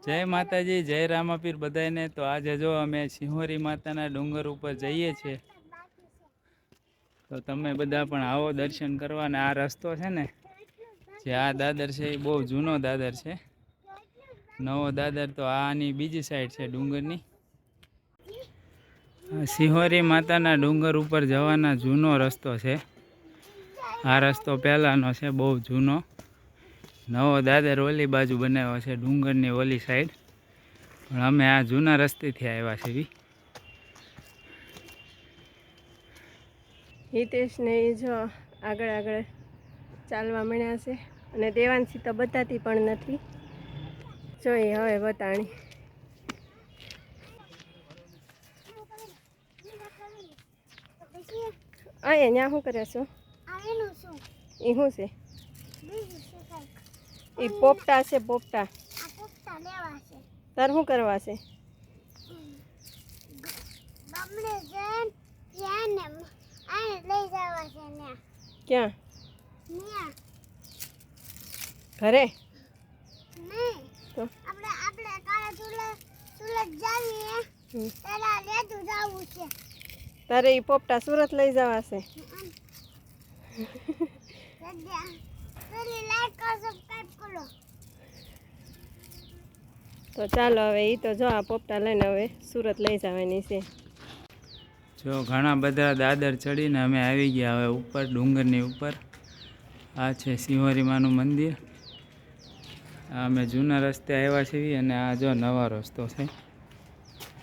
જય માતાજી, જય રામાપીર બધાને। તો આજે જો અમે સિંહોરી માતાના ડુંગર ઉપર જઈએ છીએ, તો તમે બધા પણ આવો દર્શન કરવા। ને આ રસ્તો છે ને, જે આ દાદર છે એ બહુ જૂનો દાદર છે। નવો દાદર તો આની બીજી સાઈડ છે ડુંગરની। સિંહોરી માતાના ડુંગર ઉપર જવાના જૂનો રસ્તો છે। આ રસ્તો પહેલાંનો છે, બહુ જૂનો। નવો દાદર ઓલી બાજુ બનાવ્યો છે, ડુંગરની ઓલી સાઈડ। પણ અમે આ જૂના રસ્તેથી આવ્યા છીએ। હિતેશ ને એ જો આગળ આગળ ચાલવા મળ્યા છે, અને દેવાંશી તો બતાતી પણ નથી। જોઈએ હવે બતાણી। અહીંયા શું કરે છો? એ શું છે? એ પોપટા છે, પોપટા। તાર શું કરવા છે? ક્યાં? ઘરે? તારે એ પોપટા સુરત લઈ જવા છે? તો ચાલો હવે એ તો જો આ પોપટા લઈને હવે સુરત લઈ જવાની છે। જો ઘણા બધા દાદર ચડીને અમે આવી ગયા હવે ઉપર, ડુંગરની ઉપર। આ છે સિંહોરી માનું મંદિર। આ અમે જૂના રસ્તે આવ્યા છીએ, અને આ જો નવો રસ્તો છે।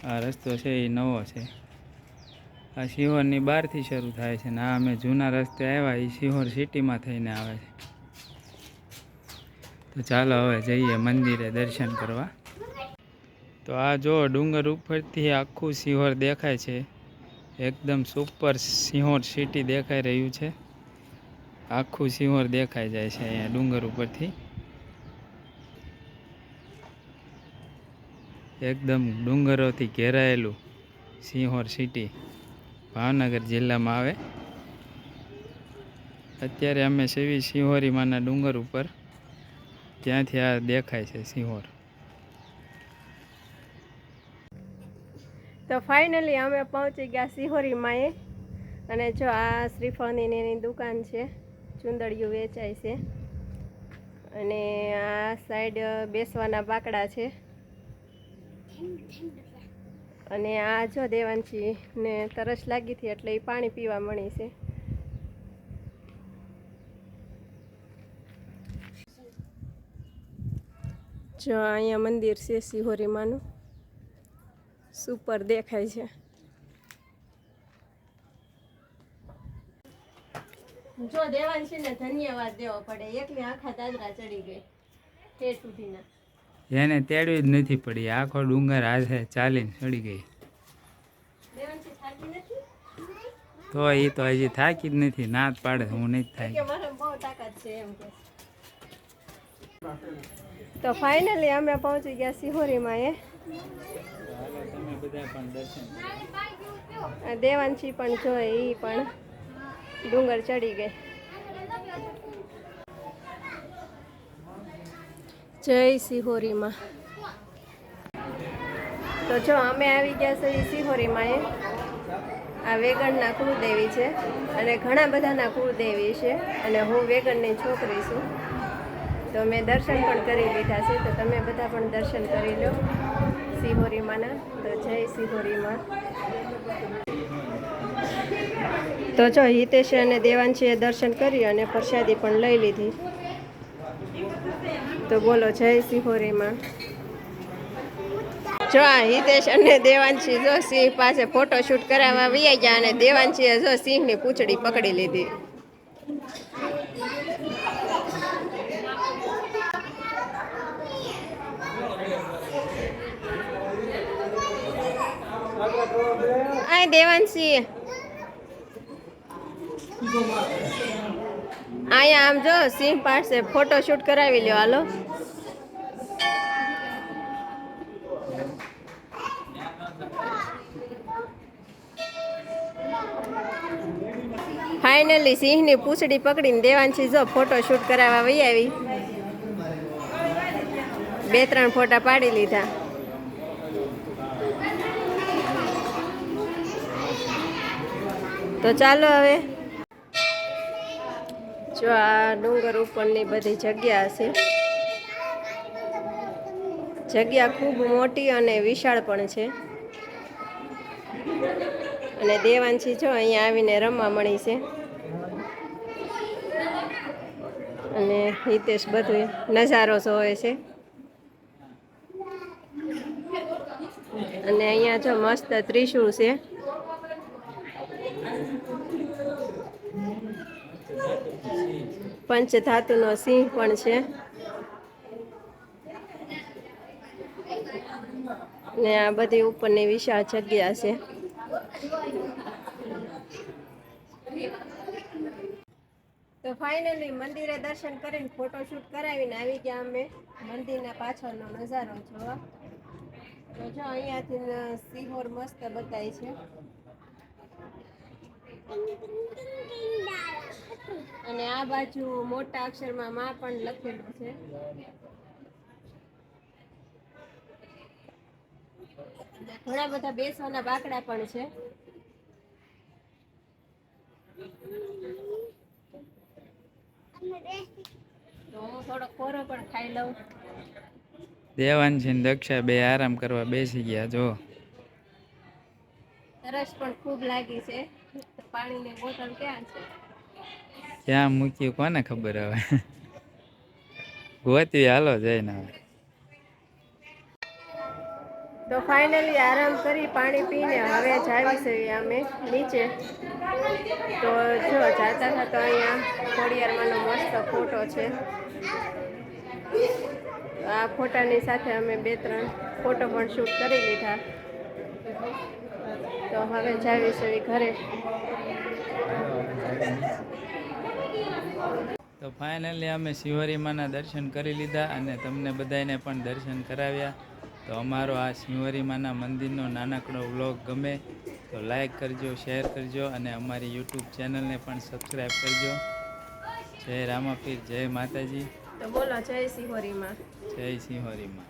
આ રસ્તો છે એ નવો છે। આ સિંહોરની બહારથી શરૂ થાય છે, ને આ અમે જૂના રસ્તે આવ્યા એ સિંહોર સિટીમાં થઈને આવે છે। તો ચાલો હવે જઈએ મંદિરે દર્શન કરવા। તો આ જો ડુંગર ઉપરથી આખું સિંહોર દેખાય છે। એકદમ સુપર સિંહોર સિટી દેખાઈ રહ્યું છે। આખું સિંહોર દેખાઈ જાય છે અહીંયા ડુંગર ઉપરથી। એકદમ ડુંગરોથી ઘેરાયેલું સિંહોર સિટી ભાવનગર જિલ્લામાં આવે। અત્યારે અમે સેવી સિંહોરી માના ડુંગર ઉપર, ત્યાંથી આ દેખાય છે સિંહોર। તો ફાઇનલી અમે પહોંચી ગયા સિંહોરી માએ। અને જો આ શ્રીફળની એની દુકાન છે, ચુંદડીયું વેચાય છે। અને આ સાઈડ બેસવાના બાકડા છે। અને આ જો દેવાંશીને તરસ લાગી હતી એટલે એ પાણી પીવા મળી છે। જો અહીંયા મંદિર છે સિંહોરી માનું, સુપર દેખાય છે। જો દેવાંશીને ધન્યવાદ દેવો પડે, એકલી આખા દાદરા ચડી ગઈ ઠેર સુધીના। એને તેડવી જ નથી પડી, આખો ડુંગર હાથે ચાલીને ચડી ગઈ। દેવાંશી થાકી નથી? તો એ તો હજી થાકી જ નથી, ના જ પાડે હું નથી થાકી। કે મારે બહુ તાકાત છે એમ કે। તો ફાઇનલી અમે પહોંચી ગયા સિંહોરી માએ। દેવાંશી પણ જો એ પણ ડુંગર ચડી ગઈ। જય સિંહોરી માં। તો જો અમે આવી ગયા છીએ સિંહોરી માએ। આ વેગણના કુળદેવી છે, અને ઘણા બધાના કુળદેવી છે, અને હું વેગણની છોકરી છું। તો મેં દર્શન પણ કરી લીધા છે, તો તમે બધા પણ દર્શન કરી લો સિંહોરી માના। તો જય સિંહોરી માં। તો જો હિતેશ અને દેવાંશીએ દર્શન કરી અને પ્રસાદી પણ લઈ લીધી। તો બોલો જય સિંહોરી માં। જો આ હિતેશ અને દેવાંશી જો સિંહ પાસે ફોટોશૂટ કરાવવા વયા ગયા, અને દેવાંશીએ જો સિંહની પૂંછડી પકડી લીધી। આ દેવાંશી અહીંયા આમ જો સિંહ પાસે ફોટોશૂટ કરાવી લ્યો, હાલો। ફાઇનલી સિંહની પૂંછડી પકડીને દેવાંશી જો ફોટોશૂટ કરાવવા વહી આવી। 2-3 ફોટા પાડી લીધા. તો ચાલો હવે જો આ ડુંગર ઉપરની બધી જગ્યા છે. જગ્યા ખૂબ મોટી અને વિશાળ પણ છે. અને દેવાંશી જો અહીંયા આવીને રમવા મળી છે. અને હિતેશ બધું નજારો જોવે છે. અને અહીંયા જો મસ્ત ત્રિશુળ છે. પંચધાતુનો સિંહ પણ છે. ને આ બધી ઉપરની વિશાળ જગ્યા છે. તો ફાઇનલી મંદિરે દર્શન કરીને ફોટોશૂટ કરાવીને આવી ગયા અમે મંદિરના પાછળનો નજારો જોવા. તો જો અહીંયાથી સિહોર મસ્ત બતાય છે. અને આ બાજુ મોટા અક્ષરમાં માં પણ લખેલું છે. ઘણા બધા બેસવાના બાકડા પણ છે. તો હું થોડો ખોરો પણ ખાઈ લઉં. દેવાંશી ને દક્ષા બે આરામ કરવા બેસી ગયા જો. તરસ પણ ખૂબ લાગી છે. પાણીની બોટલ ક્યાં છે? ક્યાં મૂકી કોને ખબર હવે. ગોતી હાલો જઈને હવે. તો ફાઇનલી આરામ કરી પાણી પીને હવે જાવી છે અમે નીચે. તો જો જાતા હતા તો અહીંયા ખોડિયારમાંનો મસ્ત ફોટો છે. આ ફોટાની સાથે અમે 2-3 ફોટો પણ શૂટ કરી લીધા. તો હવે જાવી છે ઘરે. તો ફાઇનલી અમે સિંહોરીમાના દર્શન કરી લીધા અને તમને બધાને પણ દર્શન કરાવ્યા. તો અમારો આ સિંહોરીમાના મંદિરનો નાનકડો વ્લોગ ગમે તો લાઈક કરજો, શેર કરજો અને અમારી યુટ્યુબ ચેનલને પણ સબસ્ક્રાઈબ કરજો. જય રામાપીર, જય માતાજી. તો બોલો જય સિંહોરીમાં. જય સિંહોરીમાં.